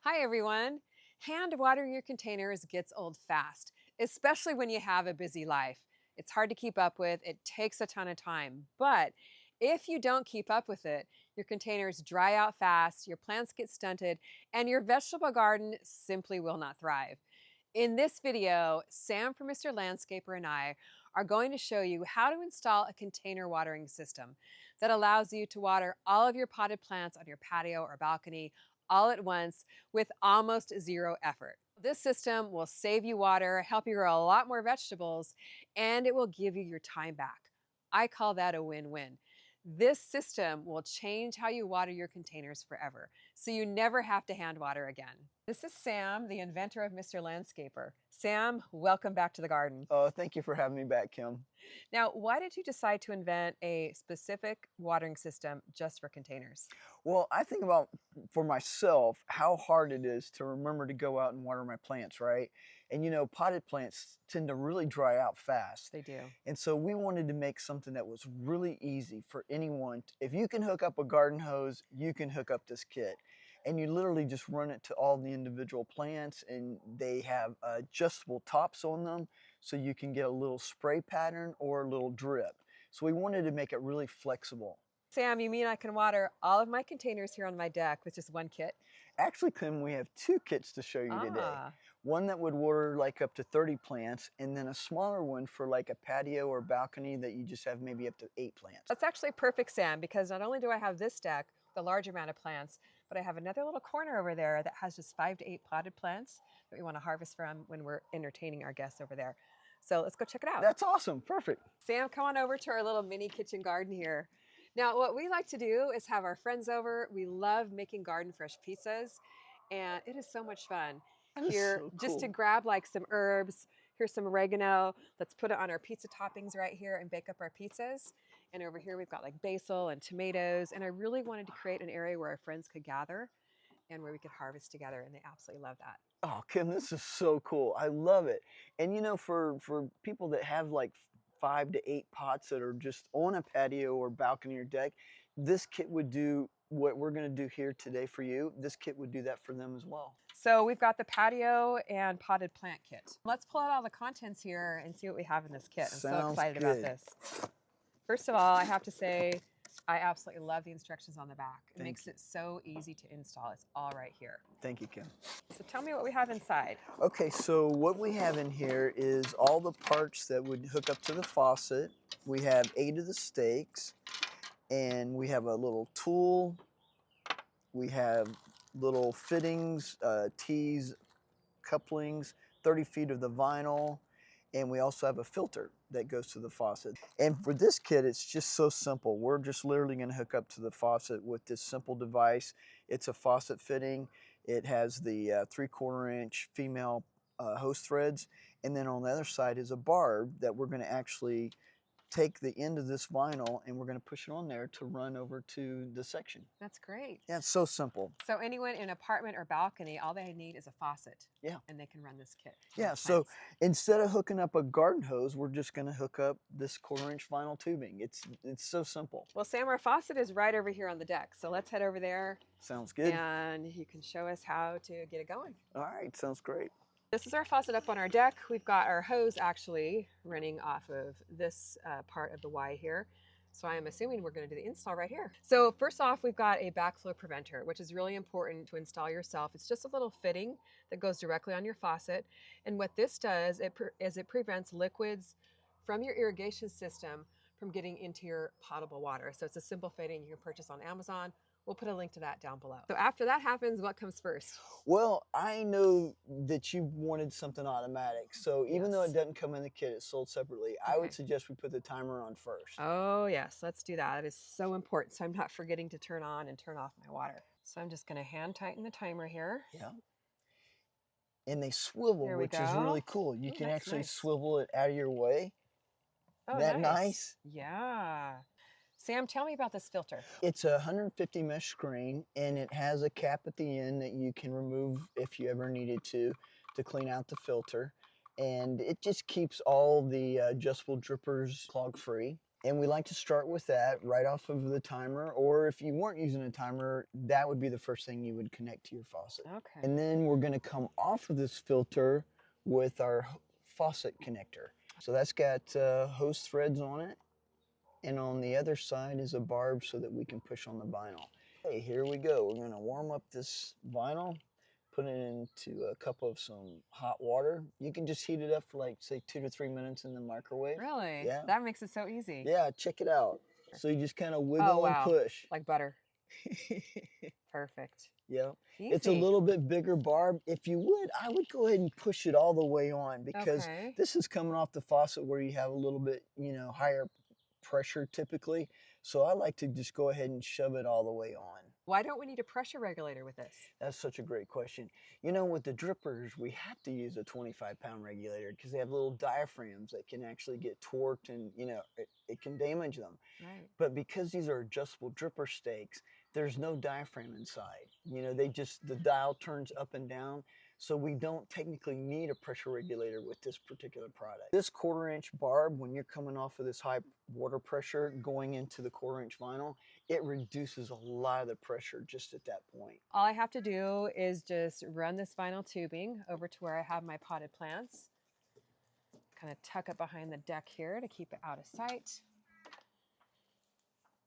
Hi everyone. Hand watering your containers gets old fast, especially when you have a busy life. It's hard to keep up with, it takes a ton of time. But if you don't keep up with it, your containers dry out fast, your plants get stunted, and your vegetable garden simply will not thrive. In this video, Sam from Mr. Landscaper and I are going to show you how to install a container watering system that allows you to water all of your potted plants on your patio or balcony all at once with almost zero effort. This system will save you water, help you grow a lot more vegetables, and it will give you your time back. I call that a win-win. This system will change how you water your containers forever, so you never have to hand water again. This is Sam, the inventor of Mr. Landscaper. Sam, welcome back to the garden. Oh, thank you for having me back, Kim. Now, why did you decide to invent a specific watering system just for containers? Well, I think about for myself how hard it is to remember to go out and water my plants, right? And potted plants tend to really dry out fast. They do. And so we wanted to make something that was really easy for anyone. If you can hook up a garden hose, you can hook up this kit. And you literally just run it to all the individual plants, and they have adjustable tops on them, so you can get a little spray pattern or a little drip. So we wanted to make it really flexible. Sam, you mean I can water all of my containers here on my deck with just one kit? Actually, Kim, we have two kits to show you today. One that would water like up to 30 plants, and then a smaller one for like a patio or balcony that you just have maybe up to 8 plants. That's actually perfect, Sam, because not only do I have this deck with a large amount of plants, but I have another little corner over there that has just 5 to 8 potted plants that we want to harvest from when we're entertaining our guests over there. So let's go check it out. That's awesome. Perfect. Sam, come on over to our little mini kitchen garden here. Now, what we like to do is have our friends over. We love making garden fresh pizzas, and it is so much fun. Here, so cool. Just to grab like some herbs, here's some oregano. Let's put it on our pizza toppings right here and bake up our pizzas. And over here, we've got like basil and tomatoes. And I really wanted to create an area where our friends could gather and where we could harvest together, and they absolutely love that. Oh, Kim, this is so cool. I love it. And for people that have like 5 to 8 pots that are just on a patio or balcony or deck, this kit would do what we're going to do here today for you. This kit would do that for them as well. So we've got the patio and potted plant kit. Let's pull out all the contents here and see what we have in this kit. I'm so excited about this. First of all, I have to say, I absolutely love the instructions on the back. It makes it so easy to install. It's all right here. Thank you, Kim. So tell me what we have inside. Okay, so what we have in here is all the parts that would hook up to the faucet. We have 8 of the stakes, and we have a little tool. We have little fittings, tees, couplings, 30 feet of the vinyl, and we also have a filter that goes to the faucet. And for this kit, it's just so simple. We're just literally going to hook up to the faucet with this simple device. It's a faucet fitting. It has the 3/4 inch female hose threads, and then on the other side is a barb that we're going to actually take the end of this vinyl and we're going to push it on there to run over to the section. That's great. Yeah, it's so simple. So anyone in an apartment or balcony, all they need is a faucet. Yeah. And they can run this kit. Yeah, so instead of hooking up a garden hose, we're just going to hook up this 1/4 inch vinyl tubing. It's so simple. Well, Sam, our faucet is right over here on the deck. So let's head over there. Sounds good. And you can show us how to get it going. All right, sounds great. This is our faucet up on our deck. We've got our hose actually running off of this part of the Y here. So I'm assuming we're going to do the install right here. So first off, we've got a backflow preventer, which is really important to install yourself. It's just a little fitting that goes directly on your faucet. And what this does is it prevents liquids from your irrigation system from getting into your potable water. So it's a simple fitting you can purchase on Amazon. We'll put a link to that down below. So after that happens, what comes first? Well, I know that you wanted something automatic. So even though it doesn't come in the kit, it's sold separately. I would suggest we put the timer on first. Oh yes, let's do that. It is so important. So I'm not forgetting to turn on and turn off my water. So I'm just gonna hand tighten the timer here. Yeah. And they swivel, which is really cool. You can actually swivel it out of your way. Oh, Isn't that nice? Yeah. Sam, tell me about this filter. It's a 150 mesh screen, and it has a cap at the end that you can remove if you ever needed to clean out the filter. And it just keeps all the adjustable drippers clog free. And we like to start with that right off of the timer, or if you weren't using a timer, that would be the first thing you would connect to your faucet. Okay. And then we're going to come off of this filter with our faucet connector. So that's got hose threads on it, and on the other side is a barb so that we can push on the vinyl. Okay, here we go. We're going to warm up this vinyl, put it into a cup of some hot water. You can just heat it up for like, say, 2 to 3 minutes in the microwave. Really? Yeah. That makes it so easy. Yeah, check it out. So you just kind of wiggle Oh, wow. and push. Like butter. Perfect. Yeah. Easy. It's a little bit bigger barb. If you would, I would go ahead and push it all the way on, because this is coming off the faucet where you have a little bit, you know, higher pressure typically. So I like to just go ahead and shove it all the way on. Why don't we need a pressure regulator with this? That's such a great question. You know, with the drippers, we have to use a 25-pound regulator because they have little diaphragms that can actually get torqued, and, you know, it can damage them. Right. But because these are adjustable dripper stakes, there's no diaphragm inside. You know, the dial turns up and down. So we don't technically need a pressure regulator with this particular product. This 1/4-inch barb, when you're coming off of this high water pressure going into the 1/4-inch vinyl, it reduces a lot of the pressure just at that point. All I have to do is just run this vinyl tubing over to where I have my potted plants. Kind of tuck it behind the deck here to keep it out of sight.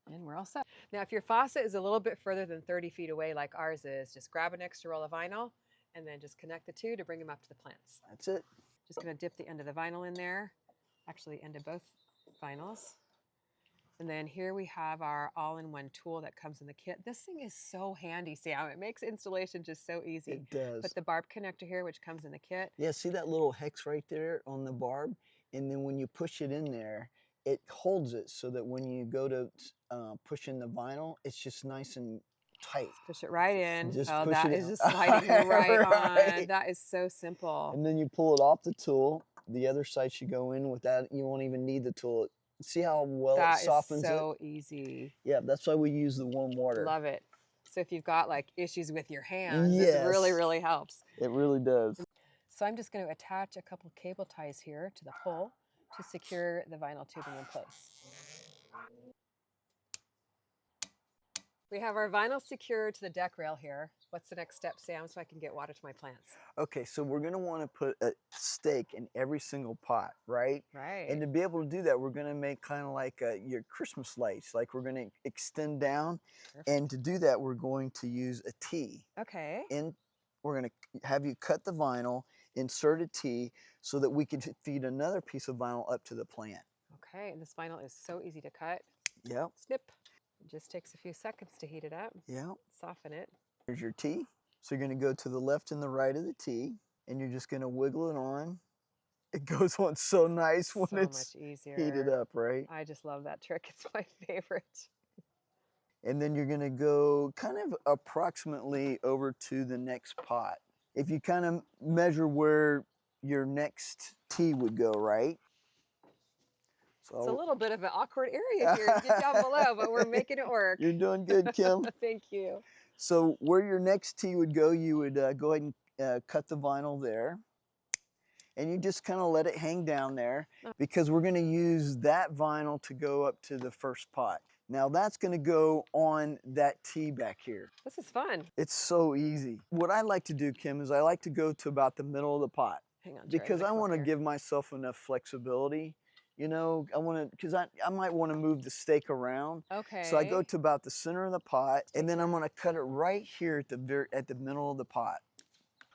And we're all set. Now, if your faucet is a little bit further than 30 feet away like ours is, just grab an extra roll of vinyl and then just connect the two to bring them up to the plants. That's it. Just going to dip the end of the vinyl in there, actually end of both vinyls. And then here we have our all-in-one tool that comes in the kit. This thing is so handy, Sam. It makes installation just so easy. It does. Put the barb connector here, which comes in the kit. Yeah, see that little hex right there on the barb? And then when you push it in there, it holds it so that when you go to push in the vinyl, it's just nice and tight. Push it right in. Just oh, push that it is in. just sliding right Right. on. That is so simple. And then you pull it off the tool. The other side should go in with that. You won't even need the tool. See how well it softens it? That is so easy. Yeah, that's why we use the warm water. Love it. So if you've got like issues with your hands, this really, really helps. It really does. So I'm just going to attach a couple cable ties here to the pole to secure the vinyl tubing in place. We have our vinyl secured to the deck rail here. What's the next step, Sam, so I can get water to my plants? Okay, so we're gonna wanna put a stake in every single pot, right? Right. And to be able to do that, we're gonna make kind of like your Christmas lights. Like we're gonna extend down. Perfect. And to do that, we're going to use a T. Okay. We're gonna have you cut the vinyl, insert a T, so that we can feed another piece of vinyl up to the plant. Okay, and this vinyl is so easy to cut. Yep. Snip. It just takes a few seconds to heat it up. Yep. Soften it. Here's your T. So you're gonna go to the left and the right of the T, and you're just gonna wiggle it on. It goes on so nice when it's much easier. Heated up, right? I just love that trick. It's my favorite. And then you're gonna go kind of approximately over to the next pot. If you kind of measure where your next T would go, right? So it's a little bit of an awkward area here to get down below, but we're making it work. You're doing good, Kim. Thank you. So where your next T would go, you would go ahead and cut the vinyl there. And you just kind of let it hang down there, because we're going to use that vinyl to go up to the first pot. Now that's going to go on that T back here. This is fun. It's so easy. What I like to do, Kim, is I like to go to about the middle of the pot. Hang on, because I want to give myself enough flexibility. You know, I want to, because I might want to move the stake around. Okay. So I go to about the center of the pot, and then I'm going to cut it right here at the middle of the pot.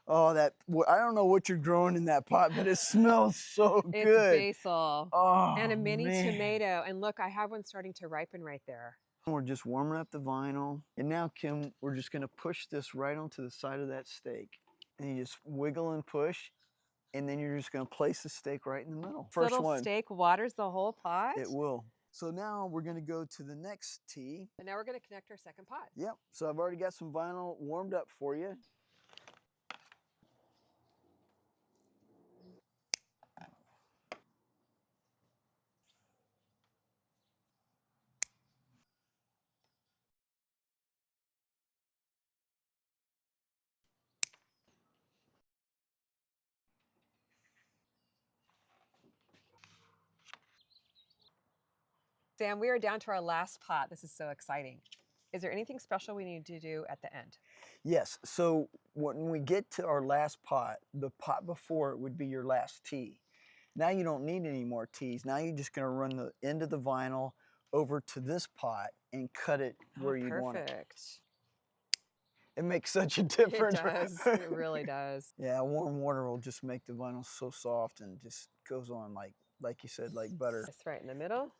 Oh, I don't know what you're growing in that pot, but it smells so good. It's basil. Oh, and a mini man. tomato. And look, I have one starting to ripen right there. We're just warming up the vinyl. And now, Kim, we're just going to push this right onto the side of that stake. And you just wiggle and push. And then you're just going to place the stake right in the middle. First little one. stake waters the whole pot? It will. So now we're going to go to the next T. And now we're going to connect our second pot. Yep. So I've already got some vinyl warmed up for you. Sam, we are down to our last pot. This is so exciting. Is there anything special we need to do at the end? Yes, so when we get to our last pot, the pot before it would be your last tee. Now you don't need any more tees. Now you're just gonna run the end of the vinyl over to this pot and cut it Oh, where you'd want it. perfect. It makes such a It difference. does. It really does. Yeah, warm water will just make the vinyl so soft and just goes on like you said, like butter. It's right in the middle.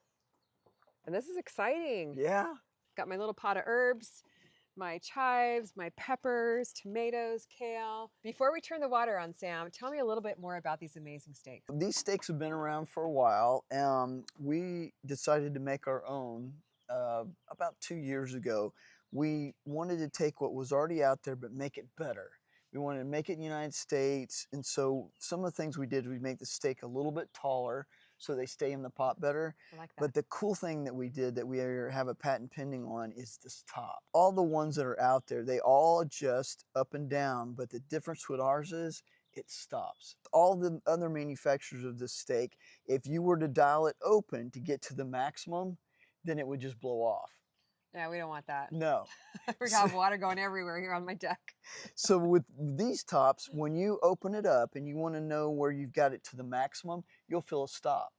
And this is exciting. Yeah. Got my little pot of herbs, my chives, my peppers, tomatoes, kale. Before we turn the water on, Sam, tell me a little bit more about these amazing steaks. These steaks have been around for a while. We decided to make our own about 2 years ago. We wanted to take what was already out there but make it better. We wanted to make it in the United States, and so some of the things we did, we make the steak a little bit taller so they stay in the pot better. I like that. But the cool thing that we did that we have a patent pending on is this top. All the ones that are out there, they all adjust up and down, but the difference with ours is it stops. All the other manufacturers of this steak, if you were to dial it open to get to the maximum, then it would just blow off. Yeah, we don't want that. No. We're gonna have water going everywhere here on my deck. So with these tops, when you open it up and you want to know where you've got it to the maximum, you'll feel a stop.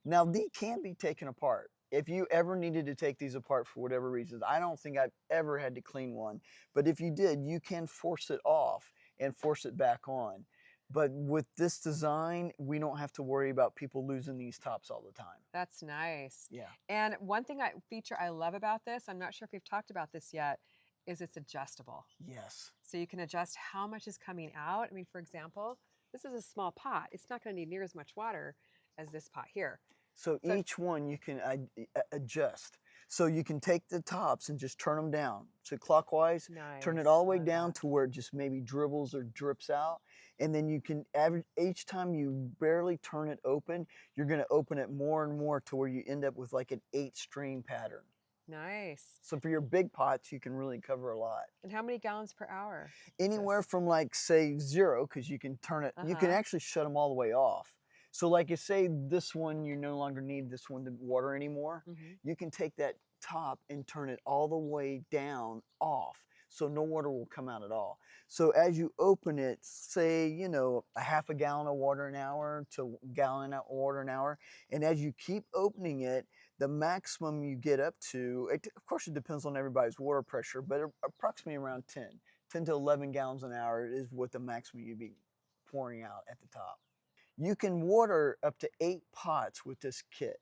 Now, these can be taken apart. If you ever needed to take these apart for whatever reasons, I don't think I've ever had to clean one, but if you did, you can force it off and force it back on. But with this design, we don't have to worry about people losing these tops all the time. That's nice. Yeah. And one feature I love about this, I'm not sure if we've talked about this yet, is it's adjustable. Yes. So you can adjust how much is coming out. I mean, for example, this is a small pot. It's not going to need near as much water as this pot here. So each one you can adjust. So you can take the tops and just turn them down. So clockwise, Nice. turn it all the way Love down that. to where it just maybe dribbles or drips out. And then you can average, each time you barely turn it open, you're gonna open it more and more to where you end up with like an 8-string pattern. Nice. So for your big pots, you can really cover a lot. And how many gallons per hour? Anywhere from like say 0, because you can turn it, you can actually shut them all the way off. So like you say this one, you no longer need this one to water anymore. You can take that top and turn it all the way down off. So no water will come out at all. So as you open it, say, you know, a half a gallon of water an hour to a gallon of water an hour. And as you keep opening it, the maximum you get up to, of course it depends on everybody's water pressure, but approximately around 10 to 11 gallons an hour is what the maximum you'd be pouring out at the top. You can water up to 8 pots with this kit.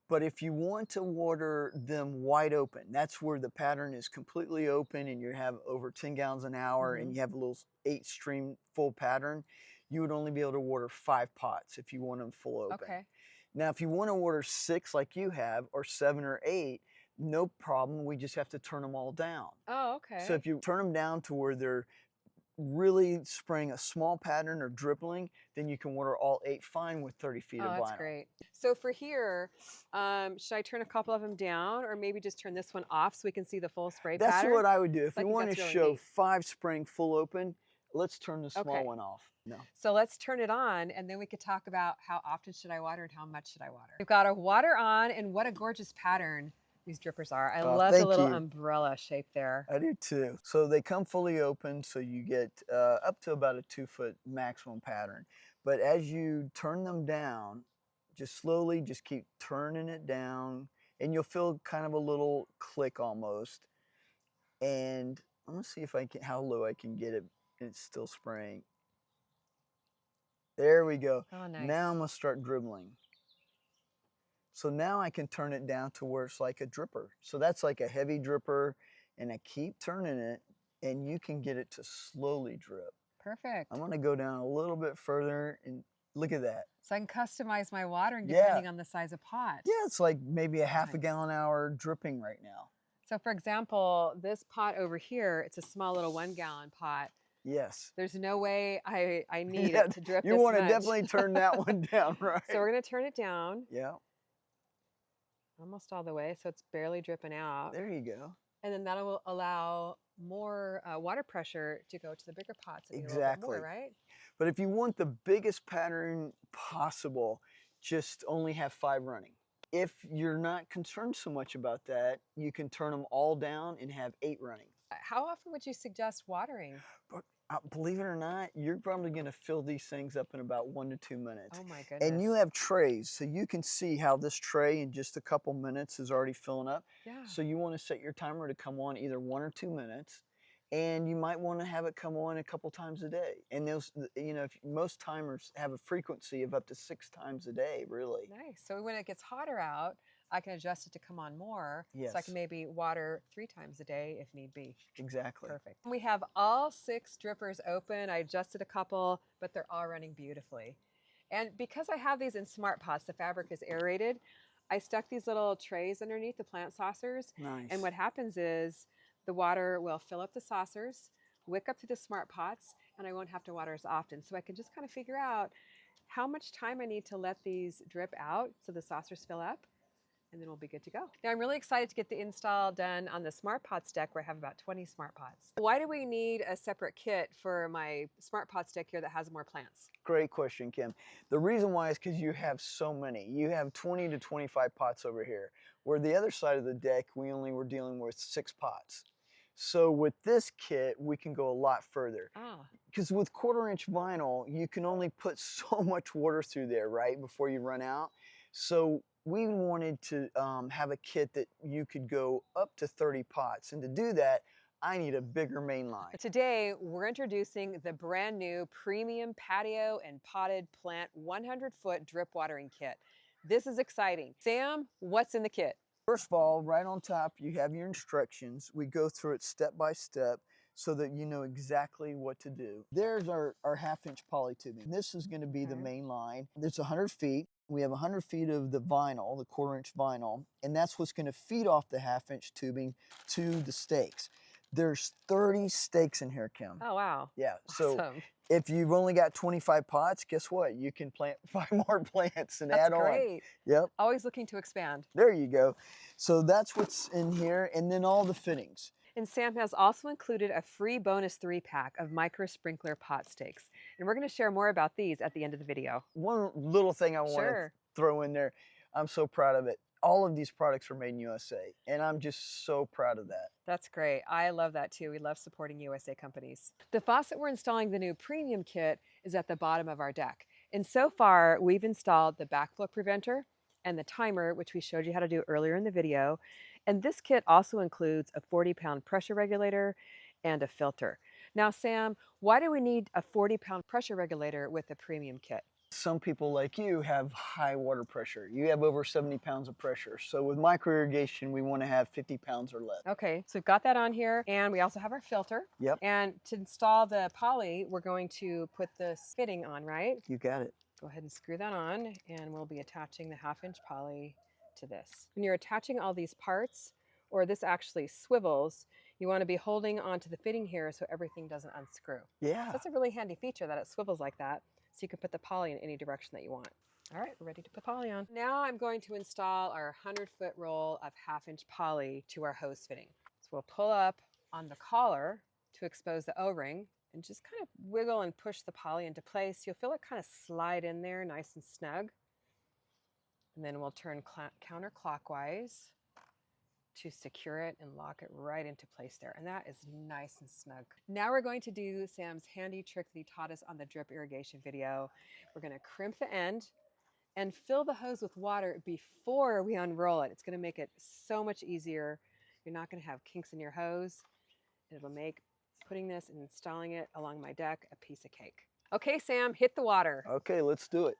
But if you want to water them wide open, that's where the pattern is completely open and you have over 10 gallons an hour and you have a little 8-stream full pattern, you would only be able to water 5 pots if you want them full open. Okay. Now, if you want to water 6 like you have, or 7 or 8, no problem. We just have to turn them all down. Oh, okay. So if you turn them down to where they're really spraying a small pattern or dribbling, then you can water all 8 fine with 30 feet of vinyl. That's great. So for here, should I turn a couple of them down or maybe just turn this one off so we can see the full spray pattern? That's what I would do. If I you think want to that's really show neat. 5 spraying full open, let's turn the small one off. No. So let's turn it on and then we could talk about how often should I water and how much should I water. We've got our water on and what a gorgeous pattern these drippers are. I love the little umbrella shape there. I do too. So they come fully open, so you get up to about a 2-foot maximum pattern. But as you turn them down, just slowly, just keep turning it down, and you'll feel kind of a little click almost. And I'm gonna see if I can, how low I can get it, and it's still spraying. There we go. Oh, nice. Now I'm gonna start dribbling. So now I can turn it down to where it's like a dripper. So that's like a heavy dripper, and I keep turning it, and you can get it to slowly drip. Perfect. I'm gonna go down a little bit further, and look at that. So I can customize my watering depending on the size of pot. Yeah, it's like maybe a half a gallon an hour dripping right now. So for example, this pot over here, it's a small little 1-gallon pot. Yes. There's no way I need it to drip this You want to much. definitely turn that one down, right? So we're gonna turn it down. Yeah. Almost all the way, so it's barely dripping out. There you go. And then that will allow more water pressure to go to the bigger pots. And Exactly. A little bit more, right? But if you want the biggest pattern possible, just only have 5 running. If you're not concerned so much about that, you can turn them all down and have 8 running. How often would you suggest watering? But believe it or not, you're probably going to fill these things up in about 1 to 2 minutes. Oh my And you goodness. have trays, so you can see how this tray in just a couple minutes is already filling up. Yeah. So you want to set your timer to come on either 1 or 2 minutes. And you might want to have it come on a couple times a day. And those, you know, most timers have a frequency of up to 6 times a day, really. Nice. So when it gets hotter out, I can adjust it to come on more. Yes. So I can maybe water 3 times a day if need be. Exactly. Perfect. We have all 6 drippers open. I adjusted a couple, but they're all running beautifully. And because I have these in smart pots, the fabric is aerated, I stuck these little trays underneath the plant saucers. Nice. And what happens is the water will fill up the saucers, wick up to the smart pots, and I won't have to water as often. So I can just kind of figure out how much time I need to let these drip out so the saucers fill up, and then we'll be good to go. Now I'm really excited to get the install done on the Smart Pots deck where I have about 20 Smart Pots. Why do we need a separate kit for my Smart Pots deck here that has more plants? Great question, Kim. The reason why is because you have so many. You have 20 to 25 pots over here, where the other side of the deck, we only were dealing with 6 pots. So with this kit, we can go a lot further. Because with 1/4-inch vinyl, you can only put so much water through there, right, before you run out. So we wanted to have a kit that you could go up to 30 pots. And to do that, I need a bigger main line. Today, we're introducing the brand new premium patio and potted plant 100-foot drip watering kit. This is exciting. Sam, what's in the kit? First of all, right on top, you have your instructions. We go through it step by step so that you know exactly what to do. There's our 1/2-inch poly tubing. This is going to be the main line. It's 100 feet. We have 100 feet of the vinyl, the 1/4-inch vinyl, and that's what's going to feed off the 1/2-inch tubing to the stakes. There's 30 stakes in here, Kim. Oh, wow. Yeah, Awesome. so if you've only got 25 pots, guess what? You can plant 5 more plants and add on. That's great. Yep. Always looking to expand. There you go. So that's what's in here, and then all the fittings. And Sam has also included a free bonus 3-pack of micro sprinkler pot stakes. And we're going to share more about these at the end of the video. One little thing I want to throw in there, I'm so proud of it. All of these products are made in USA, and I'm just so proud of that. That's great. I love that too. We love supporting USA companies. The faucet we're installing, the new premium kit, is at the bottom of our deck. And so far, we've installed the backflow preventer and the timer, which we showed you how to do earlier in the video. And this kit also includes a 40-pound pressure regulator and a filter. Now, Sam, why do we need a 40-pound pressure regulator with the premium kit? Some people like you have high water pressure. You have over 70 pounds of pressure. So with micro irrigation, we want to have 50 pounds or less. Okay, so we've got that on here, and we also have our filter. Yep. And to install the poly, we're going to put this fitting on, right? You got it. Go ahead and screw that on, and we'll be attaching the 1/2-inch poly to this. When you're attaching all these parts, or this actually swivels, you want to be holding onto the fitting here so everything doesn't unscrew. Yeah. So that's a really handy feature that it swivels like that, so you can put the poly in any direction that you want. All right, we're ready to put poly on. Now I'm going to install our 100-foot roll of 1/2-inch poly to our hose fitting. So we'll pull up on the collar to expose the O-ring and just kind of wiggle and push the poly into place. You'll feel it kind of slide in there nice and snug. And then we'll turn counterclockwise to secure it and lock it right into place there. And that is nice and snug. Now we're going to do Sam's handy trick that he taught us on the drip irrigation video. We're going to crimp the end and fill the hose with water before we unroll it. It's going to make it so much easier. You're not going to have kinks in your hose. It'll make putting this and installing it along my deck a piece of cake. Okay, Sam, hit the water. Okay, let's do it.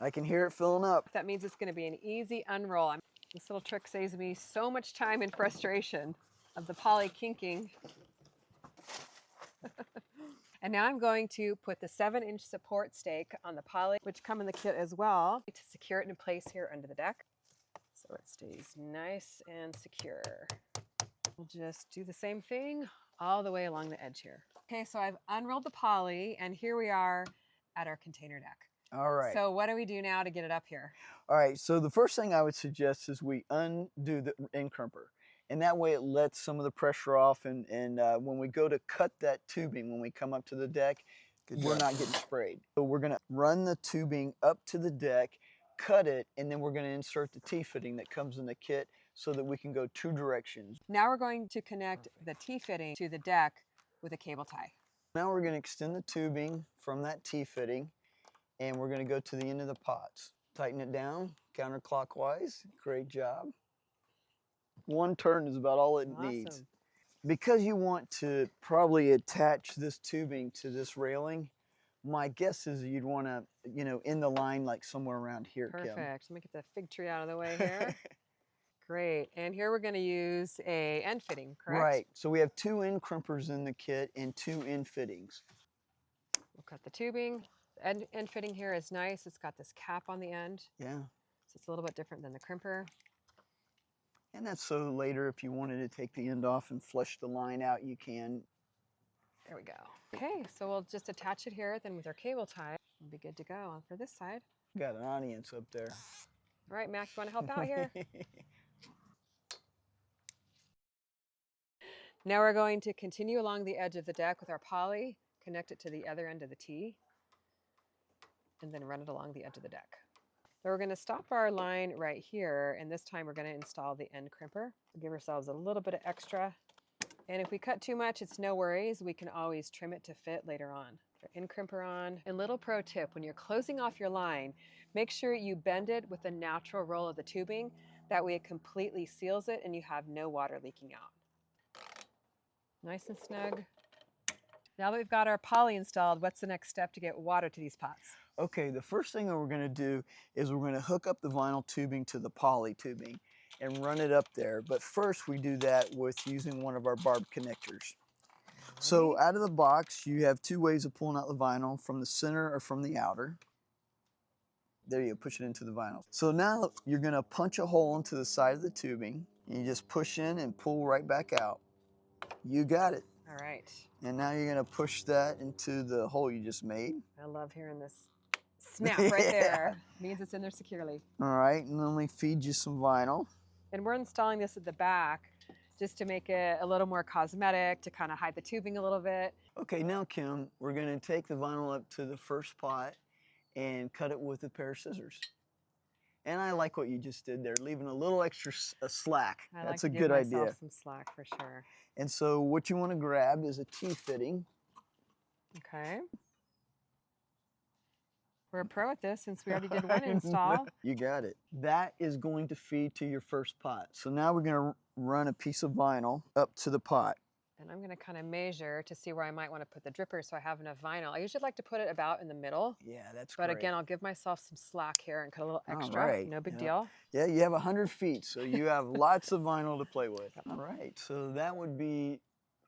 I can hear it filling up. That means it's going to be an easy unroll. This little trick saves me so much time and frustration of the poly kinking. And now I'm going to put the 7-inch support stake on the poly, which come in the kit as well, to secure it in place here under the deck so it stays nice and secure. We'll just do the same thing all the way along the edge here. Okay, so I've unrolled the poly, and here we are at our container deck. All right. So what do we do now to get it up here? All right, so the first thing I would suggest is we undo the end crimper. And that way it lets some of the pressure off, and when we go to cut that tubing, when we come up to the deck, we're not getting sprayed. So we're gonna run the tubing up to the deck, cut it, and then we're going to insert the T-fitting that comes in the kit so that we can go 2 directions. Now we're going to connect the T-fitting to the deck with a cable tie. Now we're going to extend the tubing from that T-fitting, and we're going to go to the end of the pots. Tighten it down counterclockwise. Great job. 1 turn is about all it needs. Because you want to probably attach this tubing to this railing, my guess is you'd want to, end the line like somewhere around here, Perfect. Kim. Let me get the fig tree out of the way here. Great. And here we're going to use a end fitting, correct? Right. So we have 2 end crimpers in the kit and 2 end fittings. We'll cut the tubing. The end fitting here is nice. It's got this cap on the end. Yeah. So it's a little bit different than the crimper. And that's so later if you wanted to take the end off and flush the line out, you can. There we go. Okay, so we'll just attach it here then with our cable tie. We'll be good to go on for this side. Got an audience up there. All right, Mac, you want to help out here? Now we're going to continue along the edge of the deck with our poly, connect it to the other end of the T, and then run it along the edge of the deck. So we're going to stop our line right here, and this time we're going to install the end crimper. We'll give ourselves a little bit of extra. And if we cut too much, it's no worries. We can always trim it to fit later on. Put our end crimper on. And little pro tip, when you're closing off your line, make sure you bend it with the natural roll of the tubing. That way it completely seals it and you have no water leaking out. Nice and snug. Now that we've got our poly installed, what's the next step to get water to these pots? Okay, the first thing that we're going to do is we're going to hook up the vinyl tubing to the poly tubing and run it up there. But first we do that with using one of our barb connectors. So out of the box, you have 2 ways of pulling out the vinyl, from the center or from the outer. There you go, push it into the vinyl. So now you're going to punch a hole into the side of the tubing. And you just push in and pull right back out. You got it. All right. And now you're going to push that into the hole you just made. I love hearing this snap right there. Means it's in there securely. All right, and then let me feed you some vinyl. And we're installing this at the back just to make it a little more cosmetic, to kind of hide the tubing a little bit. Okay, now Kim, we're going to take the vinyl up to the first pot and cut it with a pair of scissors. And I like what you just did there, leaving a little extra slack. That's a good idea. I like to give myself some slack for sure. And so what you want to grab is a T-fitting. Okay. We're a pro at this since we already did one install. You got it. That is going to feed to your first pot. So now we're going to run a piece of vinyl up to the pot. And I'm going to kind of measure to see where I might want to put the dripper so I have enough vinyl. I usually like to put it about in the middle. Yeah, that's great. But again, I'll give myself some slack here and cut a little extra. All right. No big deal. Yeah, you have 100 feet, so you have lots of vinyl to play with. All right, so that would be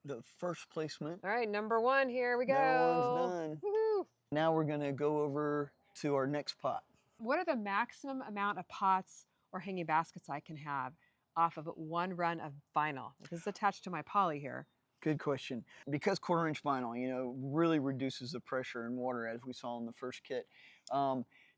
the first placement. All right, number 1, here we go. That one's done. Woo-hoo. Now we're going to go over to our next pot. What are the maximum amount of pots or hanging baskets I can have off of 1 run of vinyl? This is attached to my poly here. Good question. Because 1/4-inch vinyl, really reduces the pressure in water, as we saw in the first kit.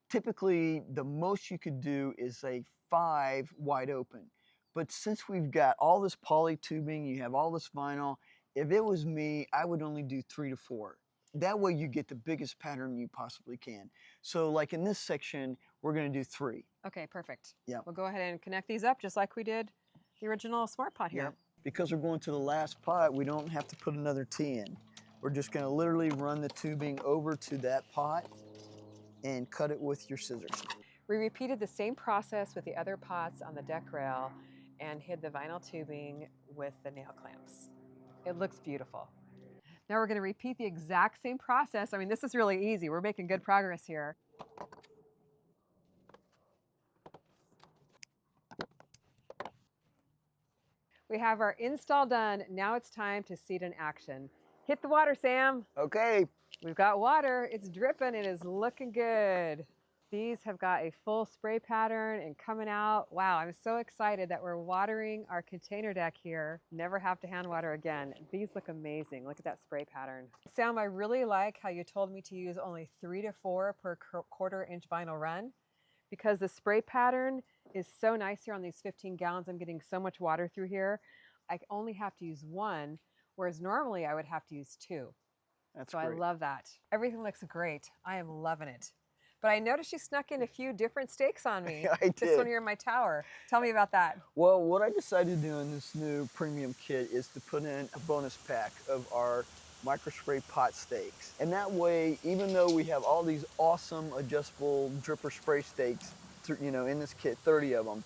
Typically, the most you could do is a 5 wide open. But since we've got all this poly tubing, you have all this vinyl, if it was me, I would only do 3 to 4. That way you get the biggest pattern you possibly can. So like in this section, we're going to do 3. Okay, perfect. Yeah. We'll go ahead and connect these up just like we did the original smart pot here. Yeah. Because we're going to the last pot, we don't have to put another T in. We're just going to literally run the tubing over to that pot and cut it with your scissors. We repeated the same process with the other pots on the deck rail and hid the vinyl tubing with the nail clamps. It looks beautiful. Now we're going to repeat the exact same process. I mean, this is really easy. We're making good progress here. We have our install done. Now it's time to see it in action. Hit the water, Sam. Okay. We've got water. It's dripping. It is looking good. These have got a full spray pattern and coming out. Wow, I'm so excited that we're watering our container deck here. Never have to hand water again. These look amazing. Look at that spray pattern. Sam, I really like how you told me to use only 3 to 4 per 1/4-inch vinyl run, because the spray pattern is so nice here on these 15 gallons. I'm getting so much water through here. I only have to use 1, whereas normally I would have to use 2. That's so great. I love that. Everything looks great. I am loving it. But I noticed you snuck in a few different stakes on me. I This one did. here in my tower. Tell me about that. Well, what I decided to do in this new premium kit is to put in a bonus pack of our microspray pot stakes. And that way, even though we have all these awesome adjustable dripper spray stakes, you know, in this kit, 30 of them,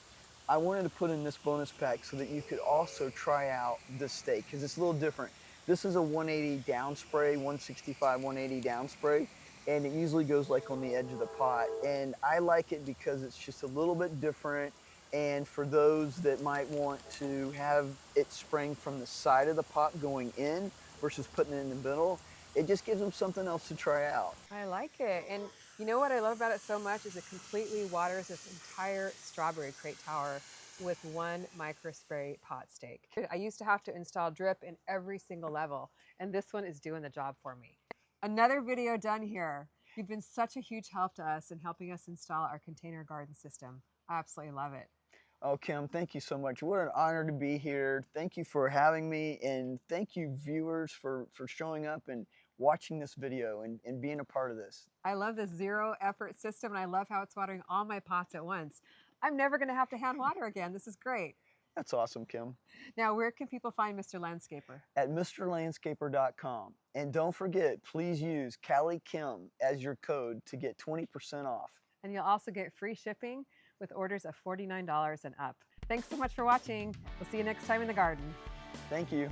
I wanted to put in this bonus pack so that you could also try out this stake, because it's a little different. This is a 180 down spray, 165, 180 down spray, and it usually goes like on the edge of the pot. And I like it because it's just a little bit different. And for those that might want to have it spraying from the side of the pot going in versus putting it in the middle, it just gives them something else to try out. I like it. And you know what I love about it so much is it completely waters this entire strawberry crate tower with one microspray pot stake. I used to have to install drip in every single level, and this one is doing the job for me. Another video done here. You've been such a huge help to us in helping us install our container garden system. I absolutely love it. Oh, Kim, thank you so much. What an honor to be here. Thank you for having me, and thank you viewers for showing up and watching this video and being a part of this. I love this zero effort system, and I love how it's watering all my pots at once. I'm never going to have to hand water again. This is great. That's awesome, Kim. Now, where can people find Mr. Landscaper? At mrlandscaper.com. And don't forget, please use Callie Kim as your code to get 20% off. And you'll also get free shipping with orders of $49 and up. Thanks so much for watching. We'll see you next time in the garden. Thank you.